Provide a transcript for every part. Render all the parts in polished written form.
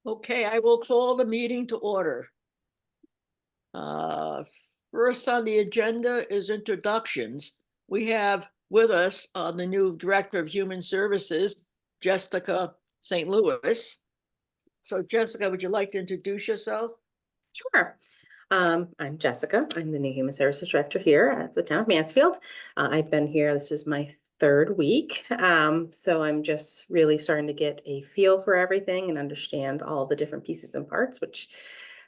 Okay, I will call the meeting to order. Uh, First on the agenda is introductions. We have with us the new Director of Human Services, Jessica St. Louis. So Jessica, would you like to introduce yourself? Sure. I'm Jessica. I'm the new Human Services Director here at the town of Mansfield. I've been here, this is my third week. So I'm just really starting to get a feel for everything and understand all the different pieces and parts, which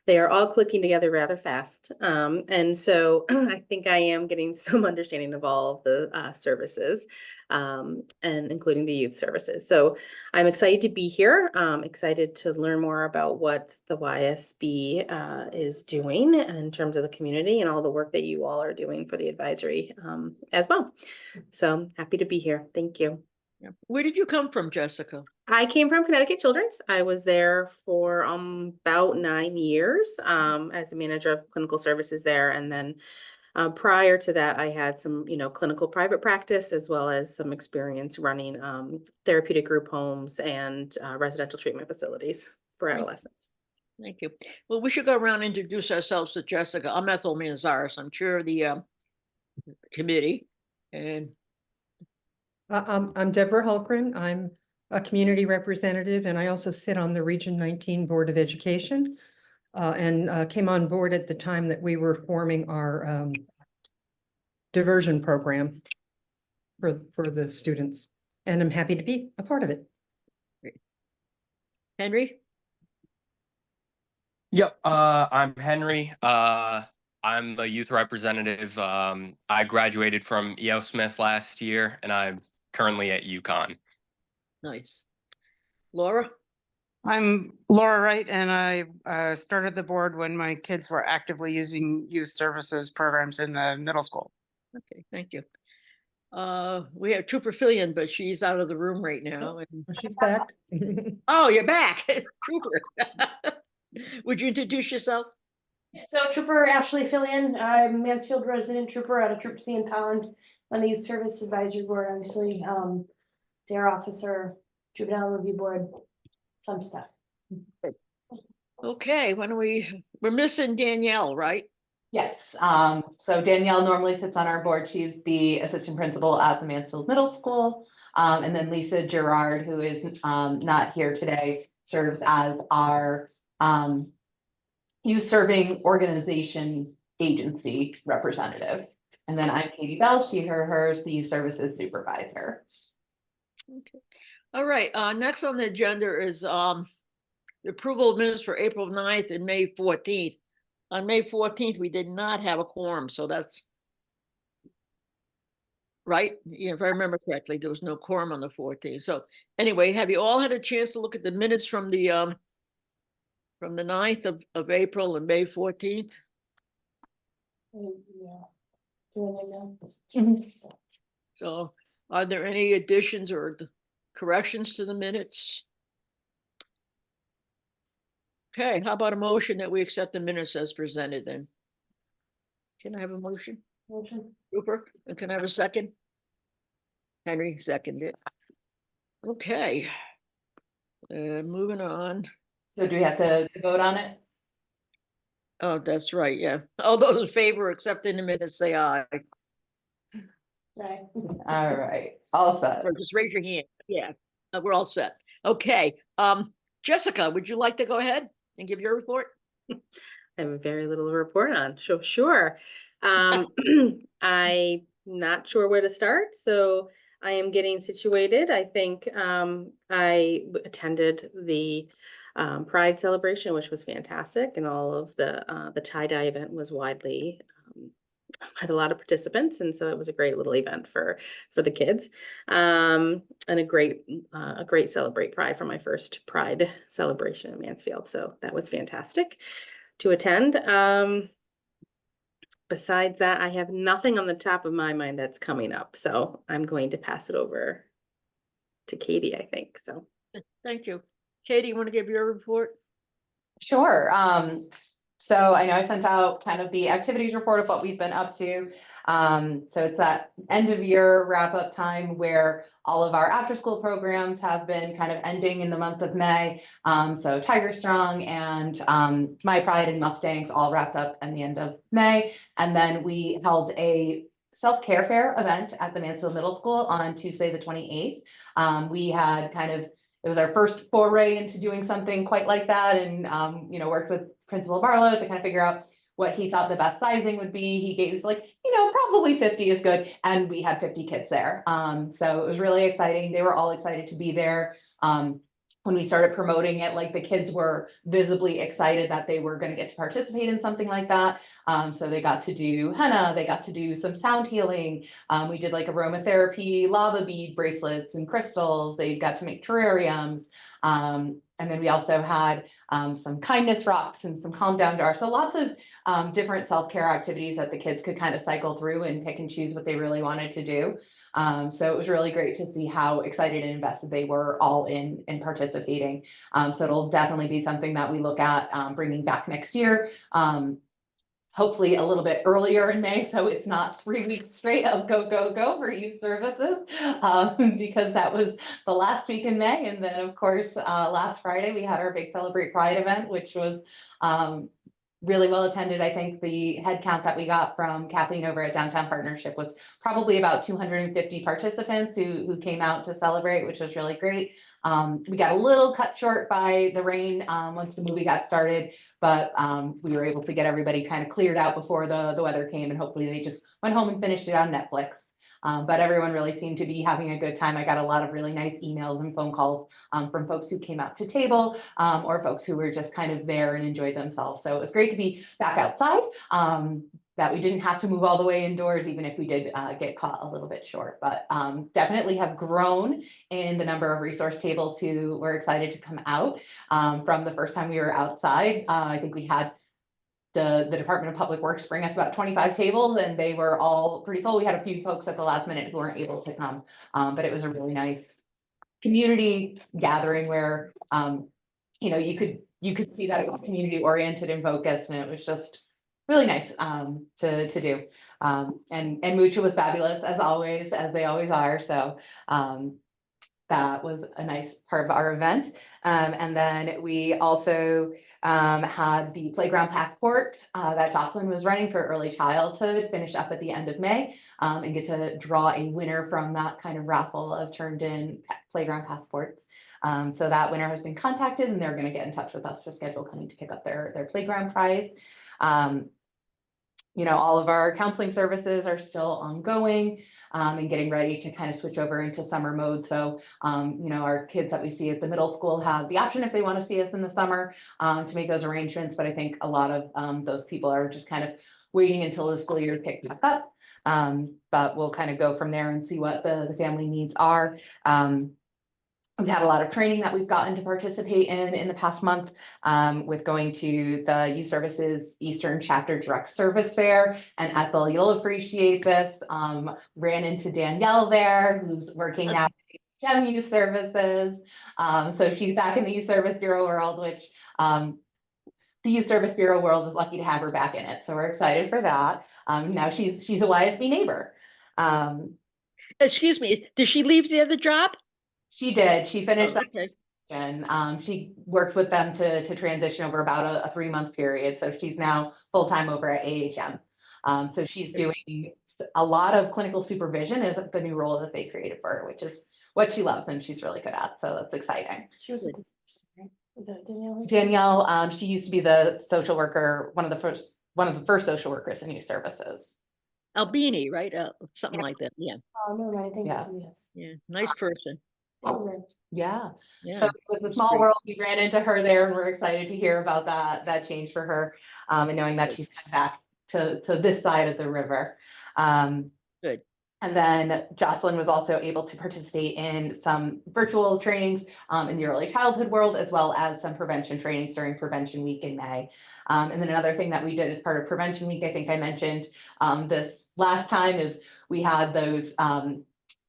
they are all clicking together rather fast. And so I think I am getting some understanding of all of the services, and including the youth services. So I'm excited to be here. Excited to learn more about what the YSB is doing in terms of the community and all the work that you all are doing for the advisory as well. So happy to be here. Thank you. Yeah. Where did you come from, Jessica? I came from Connecticut Children's. I was there for about 9 years as a manager of clinical services there. And then prior to that, I had some, clinical private practice, as well as some experience running therapeutic group homes and residential treatment facilities for adolescents. Thank you. Well, we should go around and introduce ourselves to Jessica. I'm Ethel Manzares. I'm chair of the committee. And I'm Deborah Hulkran. I'm a community representative, and I also sit on the Region 19 Board of Education, and came on board at the time that we were forming our diversion program for the students, and I'm happy to be a part of it. Henry? Yep, I'm Henry. I'm a youth representative. I graduated from E.L. Smith last year, and I'm currently at UConn. Nice. Laura? I'm Laura Wright, and I started the board when my kids were actively using youth services programs in the middle school. Okay, thank you. We have Trooper Fillion, but she's out of the room right now. And... She's back. Oh, you're back, Trooper. Would you introduce yourself? So Trooper Ashley Fillion, I'm Mansfield resident trooper out of Troop C in Tolland on the Youth Service Advisory Board, obviously, DARE officer, Juvenile Review Board, fun stuff. Okay, we're missing Danielle, right? Yes, so Danielle normally sits on our board. She's the assistant principal at the Mansfield Middle School. And then Lisa Gerard, who is not here today, serves as our youth serving organization agency representative. And then I'm Katie Bell, she, her, hers, the youth services supervisor. Okay. All right, next on the agenda is the approval of minutes for April 9th and May 14th. On May 14th, we did not have a quorum, so that's right. Yeah, if I remember correctly, there was no quorum on the 14th. So anyway, have you all had a chance to look at the minutes from the 9th of April and May 14th? Yeah. So are there any additions or corrections to the minutes? Okay, how about a motion that we accept the minutes as presented then? Can I have a motion? Motion. Rupert, and can I have a second? Henry seconded. Okay. Moving on. So do we have to vote on it? Oh, that's right, yeah. All those in favor accepting the minutes, say aye. Right. All right, all set. Or just raise your hand. Yeah, we're all set. Okay, Jessica, would you like to go ahead and give your report? I have very little to report on. Sure. I'm not sure where to start, so I am getting situated. I think I attended the Pride celebration, which was fantastic, and all of the tie-dye event was widely had a lot of participants, and so it was a great little event for the kids, and a great celebrate Pride for my first Pride celebration in Mansfield. So that was fantastic to attend. Besides that, I have nothing on the top of my mind that's coming up, so I'm going to pass it over to Katie, I think. So Thank you. Katie, you want to give your report? Sure. So I know I sent out kind of the activities report of what we've been up to. So it's that end of year wrap up time where all of our after-school programs have been kind of ending in the month of May. So Tiger Strong and My Pride and Mustangs all wrapped up at the end of May. And then we held a self-care fair event at the Mansfield Middle School on Tuesday, the 28th. We had it was our first foray into doing something quite like that, and worked with Principal Barlow to kind of figure out what he thought the best sizing would be. He gave us probably 50 is good, and we had 50 kids there. So it was really exciting. They were all excited to be there. When we started promoting it, the kids were visibly excited that they were going to get to participate in something like that. So they got to do henna, they got to do some sound healing. We did aromatherapy, lava bead bracelets and crystals. They got to make terrariums. And then we also had some kindness rocks and some calm down jars. So lots of different self-care activities that the kids could kind of cycle through and pick and choose what they really wanted to do. So it was really great to see how excited and invested they were all in participating. So it'll definitely be something that we look at bringing back next year. Hopefully a little bit earlier in May, so it's not 3 weeks straight of go, go, go for youth services, because that was the last week in May. And then, of course, last Friday, we had our big Celebrate Pride event, which was really well attended. I think the head count that we got from Kathleen over at Downtown Partnership was probably about 250 participants who came out to celebrate, which was really great. We got a little cut short by the rain once the movie got started, but we were able to get everybody kind of cleared out before the weather came, and hopefully they just went home and finished it on Netflix. But everyone really seemed to be having a good time. I got a lot of really nice emails and phone calls from folks who came out to table or folks who were just kind of there and enjoyed themselves. So it was great to be back outside, that we didn't have to move all the way indoors, even if we did get caught a little bit short. But definitely have grown in the number of resource tables who were excited to come out. From the first time we were outside, I think we had the Department of Public Works bring us about 25 tables, and they were all pretty full. We had a few folks at the last minute who weren't able to come, but it was a really nice community gathering where you could see that it was community oriented and focused, and it was just really nice to do. And Mucha was fabulous as always, as they always are. So that was a nice part of our event. And then we also had the playground passport that Jocelyn was running for early childhood finish up at the end of May, and get to draw a winner from that kind of raffle of turned in playground passports. So that winner has been contacted, and they're going to get in touch with us to schedule coming to pick up their playground prize. All of our counseling services are still ongoing, and getting ready to kind of switch over into summer mode. So, our kids that we see at the middle school have the option if they want to see us in the summer to make those arrangements. But I think a lot of those people are just kind of waiting until the school year picks back up. But we'll kind of go from there and see what the family needs are. We've had a lot of training that we've gotten to participate in the past month, with going to the Youth Services Eastern Chapter Direct Service Fair. And Ethel, you'll appreciate this, ran into Danielle there, who's working at GEM Youth Services. So she's back in the Youth Service Bureau world, which the Youth Service Bureau world is lucky to have her back in it. So we're excited for that. Now she's a YSB neighbor. Excuse me, did she leave the other job? She did. She finished that. Okay. And she worked with them to transition over about a 3-month period. So she's now full-time over at AHM. So she's doing a lot of clinical supervision is the new role that they created for her, which is what she loves and she's really good at. So that's exciting. She was at this, right? Was that Danielle? Danielle, she used to be the social worker, one of the first social workers in youth services. Albini, right? Something like that. Yeah. Oh, never mind. I think that's Yeah. who he is. Yeah. Nice person. Right. Yeah. Yeah. So it's a small world. We ran into her there, and we're excited to hear about that change for her, and knowing that she's come back to this side of the river. Good. And then Jocelyn was also able to participate in some virtual trainings in the early childhood world, as well as some prevention trainings during Prevention Week in May. And then another thing that we did as part of Prevention Week, I think I mentioned this last time, is we had those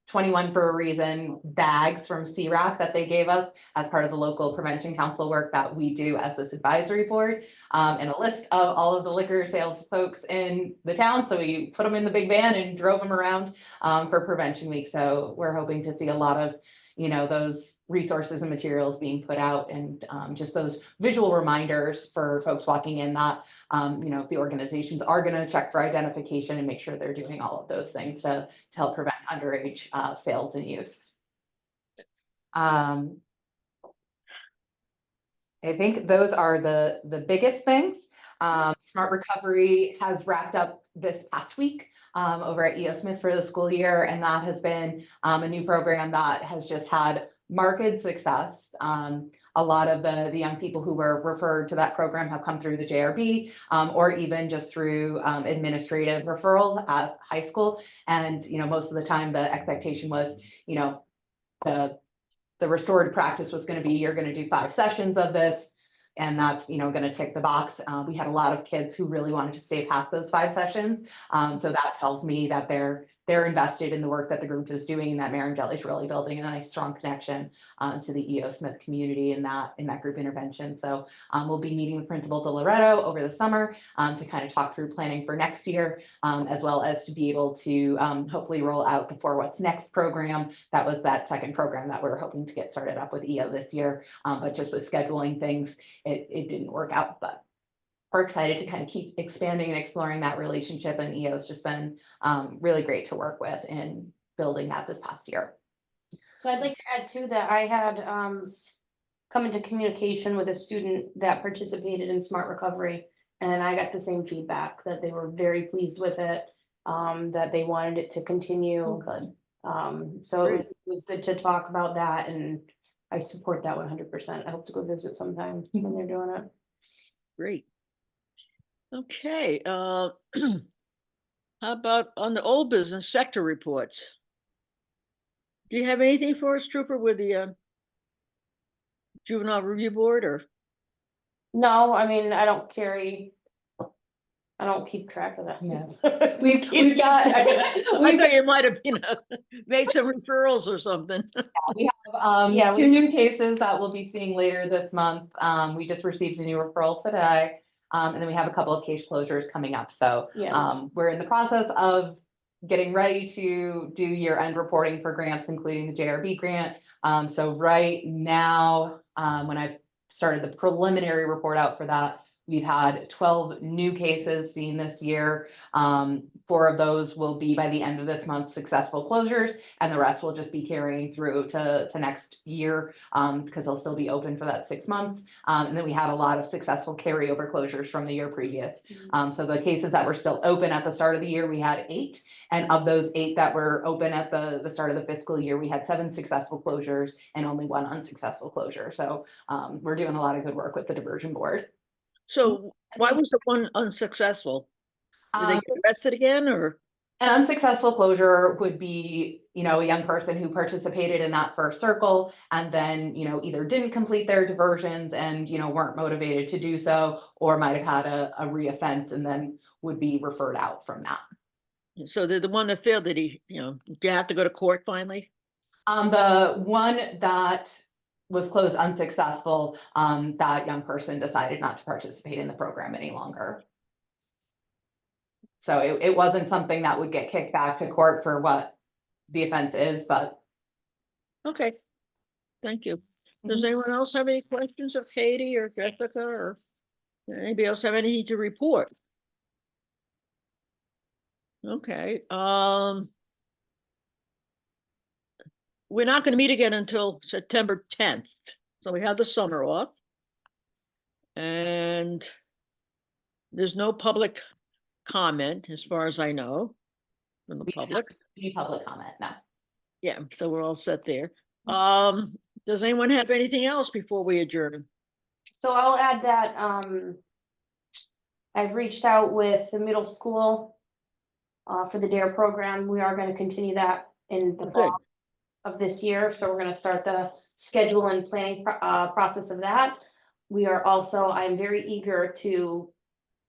21 for a Reason bags from CRAC that they gave us as part of the local prevention council work that we do as this advisory board, and a list of all of the liquor sales folks in the town. So we put them in the big van and drove them around for Prevention Week. So we're hoping to see a lot of, you know, those resources and materials being put out, and just those visual reminders for folks walking in that, you know, the organizations are going to check for identification and make sure they're doing all of those things to help prevent underage sales and use. I think those are the biggest things. Smart Recovery has wrapped up this past week over at EO Smith for the school year, and that has been a new program that has just had marked success. A lot of the young people who were referred to that program have come through the JRB, or even just through administrative referrals at high school. And, you know, most of the time the expectation was, you know, the restorative practice was going to be, you're going to do 5 sessions of this, and that's, you know, going to tick the box. We had a lot of kids who really wanted to stay past those 5 sessions. So that tells me that they're invested in the work that the group is doing, and that Marin is really building a nice strong connection to the EO Smith community in that group intervention. So we'll be meeting with Principal DeLoretto over the summer to kind of talk through planning for next year, as well as to be able to hopefully roll out the For What's Next program. That was that second program that we're hoping to get started up with EO this year, but just with scheduling things, it didn't work out. But we're excited to kind of keep expanding and exploring that relationship, and EO has just been really great to work with in building that this past year. So I'd like to add too that I had come into communication with a student that participated in Smart Recovery, and I got the same feedback that they were very pleased with it, that they wanted it to continue. Good. So it was good to talk about that, and I support that 100%. I hope to go visit sometime when they're doing it. Great. Okay, how about on the old business sector reports? Do you have anything for us, Trooper, with the Juvenile Review Board, or? No, I mean, I don't keep track of that. Yes. We've got I thought you might have, made some referrals or something. we have Yeah, 2 new cases that we'll be seeing later this month. We just received a new referral today. And then we have a couple of case closures coming up. So Yeah. we're in the process of getting ready to do year-end reporting for grants, including the JRB grant. So right now, when I've started the preliminary report out for that, we've had 12 new cases seen this year. 4 of those will be by the end of this month successful closures, and the rest will just be carrying through to next year, because they'll still be open for that 6 months. And then we had a lot of successful carryover closures from the year previous. So the cases that were still open at the start of the year, we had 8. And of those 8 that were open at the start of the fiscal year, we had 7 successful closures and only 1 unsuccessful closure. So we're doing a lot of good work with the diversion board. So why was the one unsuccessful? Did they get arrested again, or? An unsuccessful closure would be, a young person who participated in that first circle and then, either didn't complete their diversions and, weren't motivated to do so, or might have had a reoffense and then would be referred out from that. So the one that failed, did he, do you have to go to court finally? The one that was closed unsuccessful, that young person decided not to participate in the program any longer. So it wasn't something that would get kicked back to court for what the offense is, but. Okay, thank you. Does anyone else have any questions of Katie or Jessica, or anybody else have anything to report? Okay, we're not going to meet again until September 10th. So we have the summer off. And there's no public comment, as far as I know, from the public. Any public comment? No. Yeah, so we're all set there. Does anyone have anything else before we adjourn? So I'll add that I've reached out with the middle school for the DARE program. We are going to continue that in the fall of this year. So we're going to start the schedule and planning process of that. We are also, I'm very eager to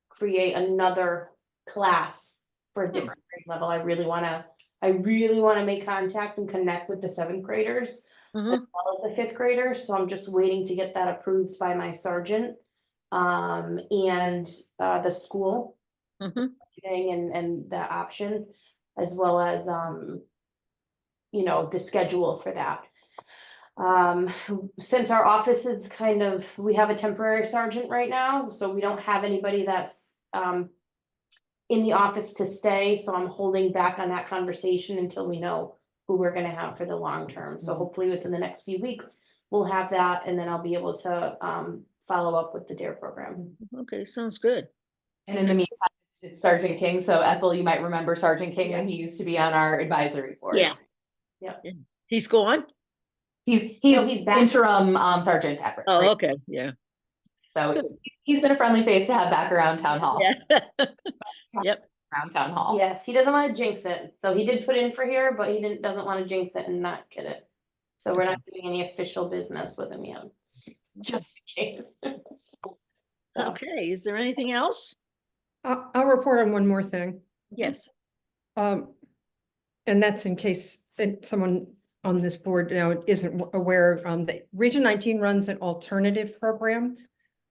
create another class for a different grade level. I really want to I really want to make contact and connect with the 7th graders Mhm. as well as the 5th graders, so I'm just waiting to get that approved by my sergeant. And the school Mhm. thing and that option, as well as you know, the schedule for that. Since our office is kind of, we have a temporary sergeant right now, so we don't have anybody that's in the office to stay, so I'm holding back on that conversation until we know who we're gonna have for the long term. So hopefully within the next few weeks, we'll have that, and then I'll be able to follow up with the DARE program. Okay, sounds good. And in the meantime, it's Sergeant King. So Ethel, you might remember Sergeant King when he used to be on our advisory board. Yeah. Yeah. He's gone? He's he's back. interim Sergeant Everett. Oh, right? okay, yeah. So he's been a friendly face to have back around town hall. Yeah. Yep. Around town hall. Yes, he doesn't want to jinx it, so he did put in for here, but he doesn't want to jinx it and not get it. So we're not doing any official business with him yet, just in case. So, Okay, is there anything else? I'll report on one more thing. Yes. And that's in case someone on this board now isn't aware, the Region 19 runs an alternative program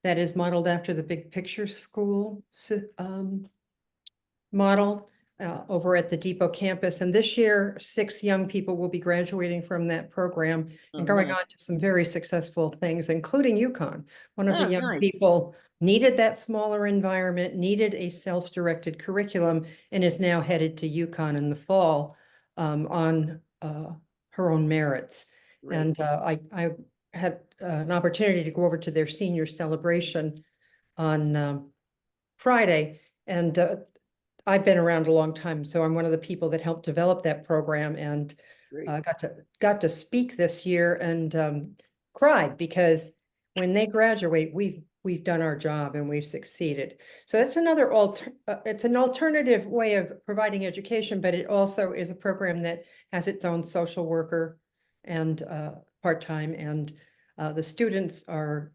that is modeled after the Big Picture School model over at the Depot campus. And this year, 6 young people will be graduating from that program and going nice. on to some very successful things, including UConn. One of the Oh, young nice. people needed that smaller environment, needed a self-directed curriculum, and is now headed to UConn in the fall on her own merits. Great. And I had an opportunity to go over to their senior celebration on Friday, and I've been around a long time, so I'm one of the people that helped develop that program, and Great. got to speak this year and cried because when they graduate, we've done our job and we've succeeded. So that's another it's an alternative way of providing education, but it also is a program that has its own social worker and part-time, and the students are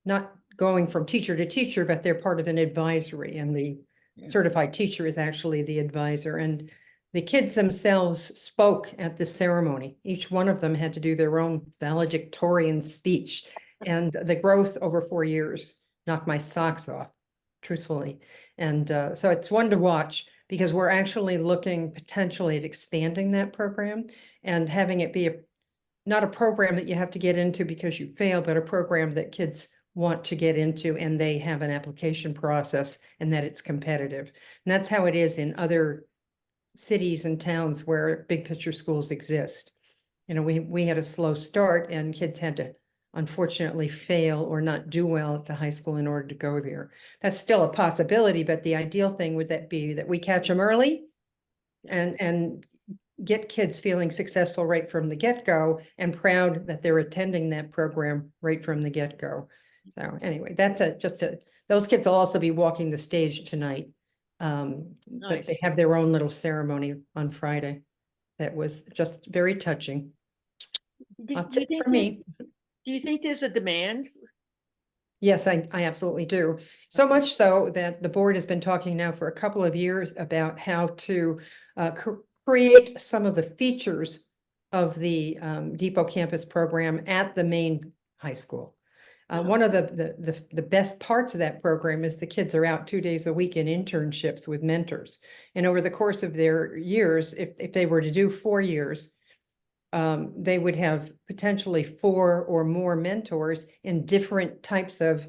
not going from teacher to teacher, but they're part of an advisory, and the certified teacher is actually the advisor. And the kids themselves spoke at the ceremony. Each one of them had to do their own valedictorian speech, and the growth over 4 years knocked my socks off, truthfully. And so it's one to watch, because we're actually looking potentially at expanding that program and having it be not a program that you have to get into because you fail, but a program that kids want to get into, and they have an application process, and that it's competitive. And that's how it is in other cities and towns where big picture schools exist. You know, we had a slow start, and kids had to unfortunately fail or not do well at the high school in order to go there. That's still a possibility, but the ideal thing would that be that we catch them early and get kids feeling successful right from the get-go and proud that they're attending that program right from the get-go. So anyway, that's those kids will also be walking the stage tonight. But they Nice. have their own little ceremony on Friday. That was just very touching. That's it for me. Do you think there's a demand? Yes, I absolutely do. So much so that the board has been talking now for a couple of years about how to create some of the features of the Depot campus program at the main high school. One of the best parts of that program is the kids are out 2 days a week in internships with mentors. And over the course of their years, if they were to do 4 years, they would have potentially 4 or more mentors in different types of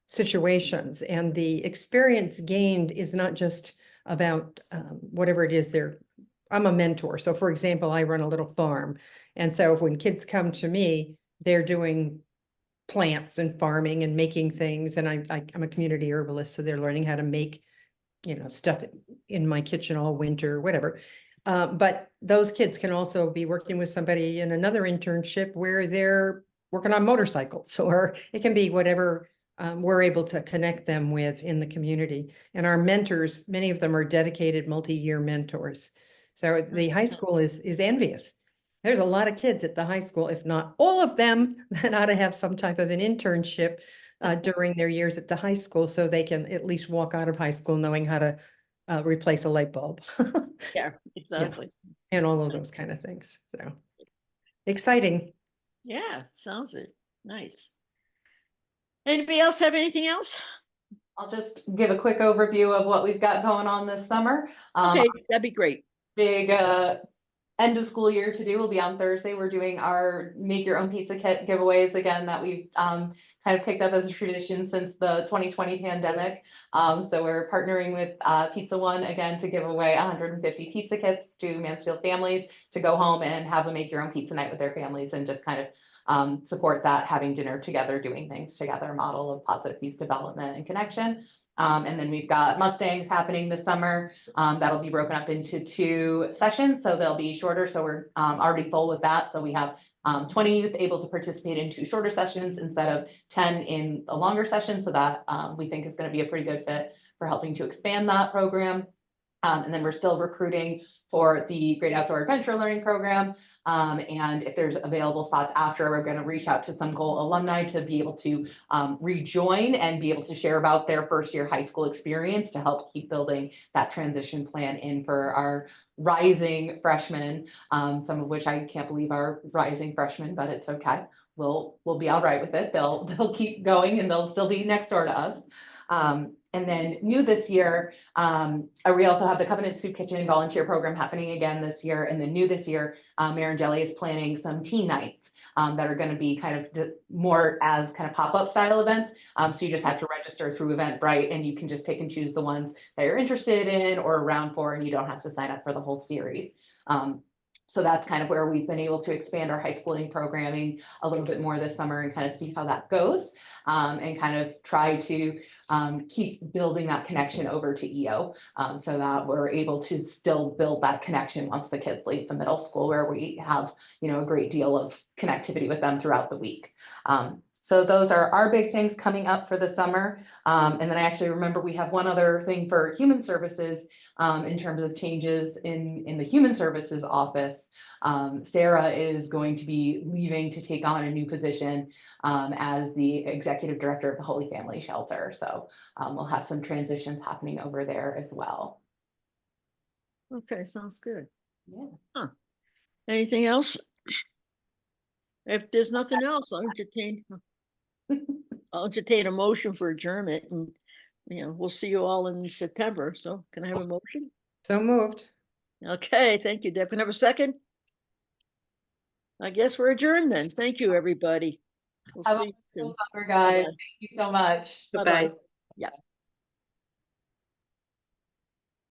situations. And the experience gained is not just about whatever it is I'm a mentor. So for example, I run a little farm. And so when kids come to me, they're doing plants and farming and making things. And I'm a community herbalist, so they're learning how to make, stuff in my kitchen all winter, whatever. But those kids can also be working with somebody in another internship where they're working on motorcycles, or it can be whatever we're able to connect them with in the community. And our mentors, many of them are dedicated multi-year mentors. So the high school is envious. There's a lot of kids at the high school, if not all of them, that ought to have some type of an internship during their years at the high school, so they can at least walk out of high school knowing how to replace a light bulb. Yeah, exactly. And all of those kind of things, so. Exciting. Yeah, sounds it. Nice. Anybody else have anything else? I'll just give a quick overview of what we've got going on this summer. Okay, that'd be great. Big end of school year to do will be on Thursday. We're doing our make your own pizza kit giveaways again that we've kind of picked up as a tradition since the 2020 pandemic. So we're partnering with Pizza One again to give away 150 pizza kits to Mansfield families to go home and have a make your own pizza night with their families and just kind of support that having dinner together, doing things together, model of positive peace development and connection. And then we've got Mustangs happening this summer. That'll be broken up into 2 sessions, so they'll be shorter. So we're already full with that. So we have 20 youth able to participate in 2 shorter sessions instead of 10 in a longer session. So that we think is going to be a pretty good fit for helping to expand that program. And then we're still recruiting for the Great Outdoor Adventure Learning Program. And if there's available spots after, we're going to reach out to some Goal alumni to be able to rejoin and be able to share about their first year high school experience to help keep building that transition plan in for our rising freshmen, some of which I can't believe are rising freshmen, but it's okay. We'll be all right with it. They'll keep going and they'll still be next door to us. And then new this year, we also have the Covenant Soup Kitchen volunteer program happening again this year. And then new this year, Maren Jelly is planning some teen nights that are going to be kind of more as kind of pop-up style events. So you just have to register through Eventbrite and you can just pick and choose the ones that you're interested in or around for, and you don't have to sign up for the whole series. So that's kind of where we've been able to expand our high schooling programming a little bit more this summer and kind of see how that goes, and kind of try to keep building that connection over to EO, so that we're able to still build that connection once the kids leave the middle school, where we have, a great deal of connectivity with them throughout the week. So those are our big things coming up for the summer. And then I actually remember we have one other thing for human services in terms of changes in the human services office. Sarah is going to be leaving to take on a new position as the executive director of the Holy Family Shelter. So we'll have some transitions happening over there as well. Okay, sounds good. Yeah. Huh. Anything else? If there's nothing else, I'll entertain a motion for adjournment, and we'll see you all in September. So can I have a motion? So moved. Okay, thank you, Deb. Can I have a second? I guess we're adjourned then. Thank you, everybody. We'll Have a see you soon. wonderful summer, guys. Bye-bye. Thank you so much. Bye-bye. Bye. Yeah.